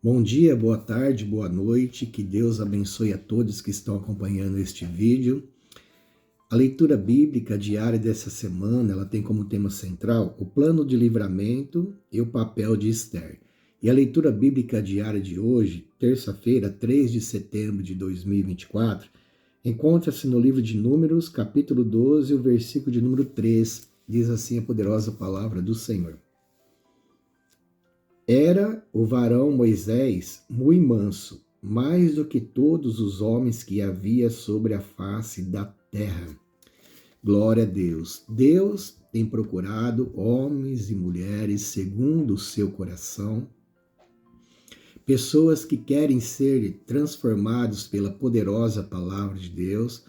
Bom dia, boa tarde, boa noite, que Deus abençoe a todos que estão acompanhando este vídeo. A leitura bíblica diária dessa semana, ela tem como tema central o plano de livramento e o papel de Esther. E a leitura bíblica diária de hoje, terça-feira, 3 de setembro de 2024, encontra-se no livro de Números, capítulo 12, o versículo de número 3, diz assim a poderosa palavra do Senhor. Era o varão Moisés muito manso, mais do que todos os homens que havia sobre a face da terra. Glória a Deus. Deus tem procurado homens e mulheres segundo o seu coração, pessoas que querem ser transformados pela poderosa palavra de Deus,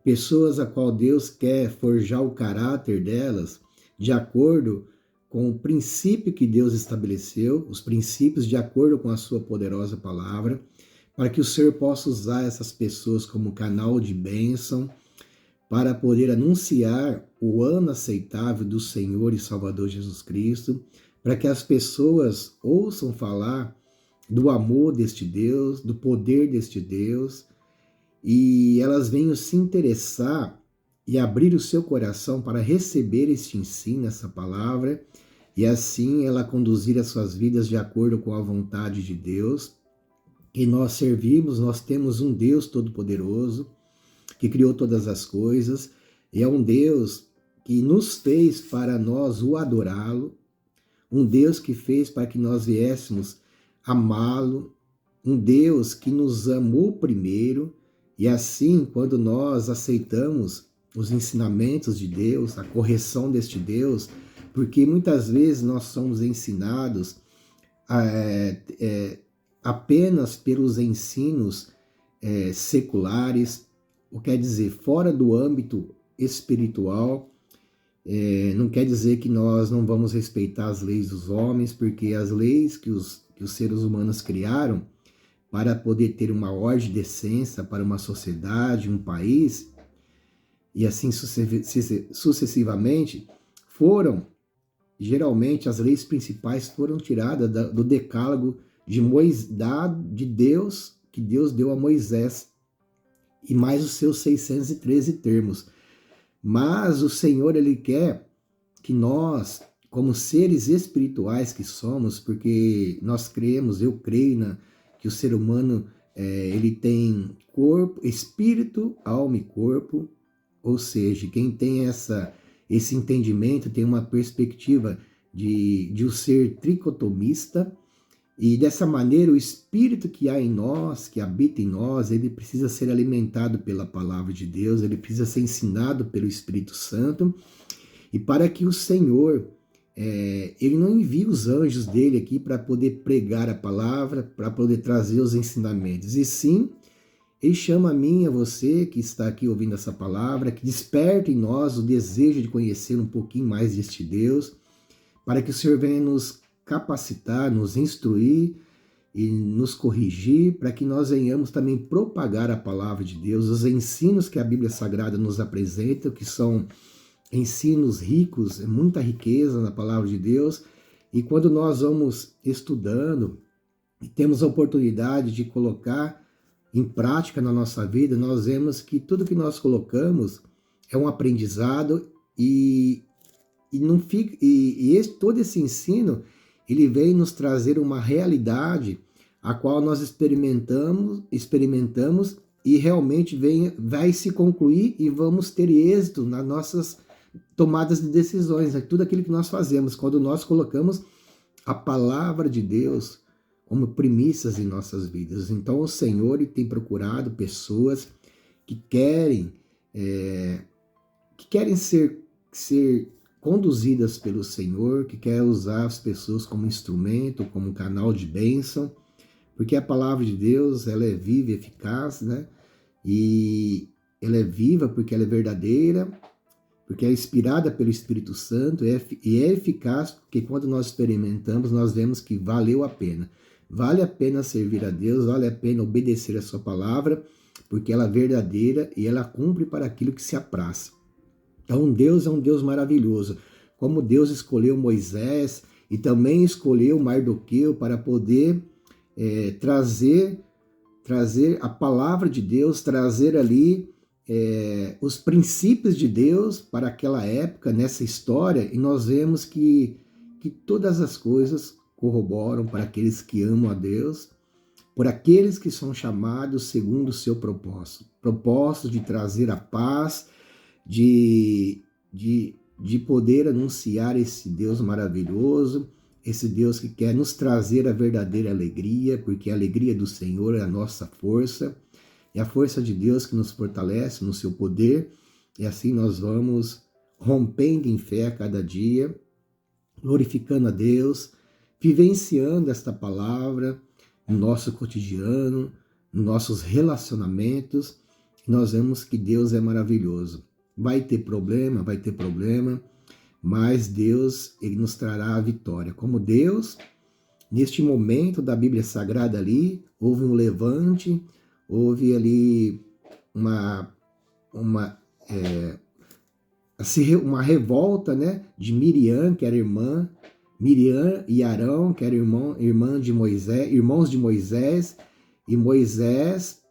pessoas a qual Deus quer forjar o caráter delas de acordo com o princípio que Deus estabeleceu, os princípios de acordo com a sua poderosa palavra, para que o Senhor possa usar essas pessoas como canal de bênção, para poder anunciar o ano aceitável do Senhor e Salvador Jesus Cristo, para que as pessoas ouçam falar do amor deste Deus, do poder deste Deus, e elas venham se interessar e abrir o seu coração para receber este ensino, essa palavra, e assim ela conduzir as suas vidas de acordo com a vontade de Deus. E nós servimos, nós temos um Deus todo-poderoso, que criou todas as coisas, e é um Deus que nos fez para nós o adorá-lo, um Deus que fez para que nós viéssemos amá-lo, um Deus que nos amou primeiro, e assim, quando nós aceitamos os ensinamentos de Deus, a correção deste Deus, porque muitas vezes nós somos ensinados apenas pelos ensinos seculares, o que quer dizer, fora do âmbito espiritual. Não quer dizer que nós não vamos respeitar as leis dos homens, porque as leis que os seres humanos criaram para poder ter uma ordem de decência para uma sociedade, um país, e assim sucessivamente, geralmente as leis principais foram tiradas do decálogo de Deus, que Deus deu a Moisés, e mais os seus 613 termos. Mas o Senhor, Ele quer que nós, como seres espirituais que somos, porque nós cremos, eu creio que o ser humano ele tem corpo, espírito, alma e corpo, ou seja, quem tem esse entendimento tem uma perspectiva de um ser tricotomista, e dessa maneira o espírito que há em nós, que habita em nós, ele precisa ser alimentado pela palavra de Deus, ele precisa ser ensinado pelo Espírito Santo, e para que o Senhor, ele não envie os anjos dele aqui para poder pregar a palavra, para poder trazer os ensinamentos, e sim, ele chama a mim e a você que está aqui ouvindo essa palavra, que desperta em nós o desejo de conhecer um pouquinho mais deste Deus, para que o Senhor venha nos capacitar, nos instruir e nos corrigir, para que nós venhamos também propagar a palavra de Deus, os ensinos que a Bíblia Sagrada nos apresenta, que são ensinos ricos, muita riqueza na palavra de Deus, e quando nós vamos estudando e temos a oportunidade de colocar em prática na nossa vida, nós vemos que tudo que nós colocamos é um aprendizado todo esse ensino ele vem nos trazer uma realidade a qual nós experimentamos e realmente vai se concluir e vamos ter êxito nas nossas tomadas de decisões, tudo aquilo que nós fazemos, quando nós colocamos a palavra de Deus como primícias em nossas vidas. Então o Senhor tem procurado pessoas que querem ser conduzidas pelo Senhor, que quer usar as pessoas como instrumento, como canal de bênção, porque a palavra de Deus, ela é viva e eficaz, né? E ela é viva porque ela é verdadeira, porque é inspirada pelo Espírito Santo e é eficaz porque quando nós experimentamos, nós vemos que valeu a pena. Vale a pena servir a Deus, vale a pena obedecer a sua palavra, porque ela é verdadeira e ela cumpre para aquilo que se apraz. Então Deus é um Deus maravilhoso, como Deus escolheu Moisés e também escolheu Mardoqueu para poder trazer a palavra de Deus, trazer ali os princípios de Deus para aquela época, nessa história, e nós vemos que todas as coisas corroboram para aqueles que amam a Deus, por aqueles que são chamados segundo o seu propósito de trazer a paz, de poder anunciar esse Deus maravilhoso, esse Deus que quer nos trazer a verdadeira alegria, porque a alegria do Senhor é a nossa força, é a força de Deus que nos fortalece no seu poder, e assim nós vamos rompendo em fé a cada dia, glorificando a Deus, vivenciando esta palavra no nosso cotidiano, nos nossos relacionamentos. Nós vemos que Deus é maravilhoso. Vai ter problema, mas Deus, ele nos trará a vitória. Como Deus, neste momento da Bíblia Sagrada ali, houve um levante, houve ali uma revolta, né, de Miriam, que era irmã, Miriam e Arão, que era irmã de Moisés, irmãos de Moisés, e Moisés,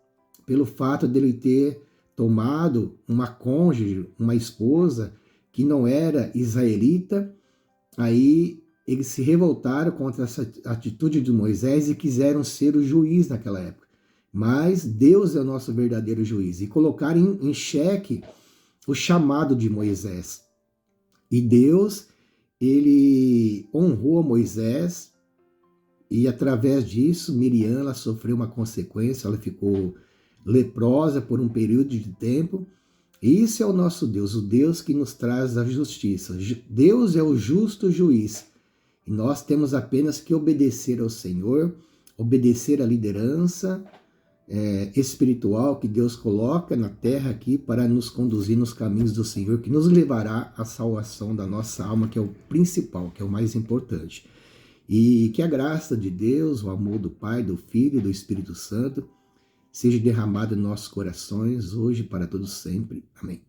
pelo fato dele ter tomado uma cônjuge, uma esposa que não era israelita, aí eles se revoltaram contra essa atitude de Moisés e quiseram ser o juiz naquela época. Mas Deus é o nosso verdadeiro juiz, e colocaram em xeque o chamado de Moisés. E Deus, ele honrou a Moisés, e através disso, Miriam, ela sofreu uma consequência, ela ficou leprosa por um período de tempo. Isso é o nosso Deus, o Deus que nos traz a justiça. Deus é o justo juiz, e nós temos apenas que obedecer ao Senhor, obedecer à liderança espiritual que Deus coloca na terra aqui para nos conduzir nos caminhos do Senhor, que nos levará à salvação da nossa alma, que é o principal, que é o mais importante. E que a graça de Deus, o amor do Pai, do Filho e do Espírito Santo seja derramado em nossos corações, hoje e para todos sempre. Amém.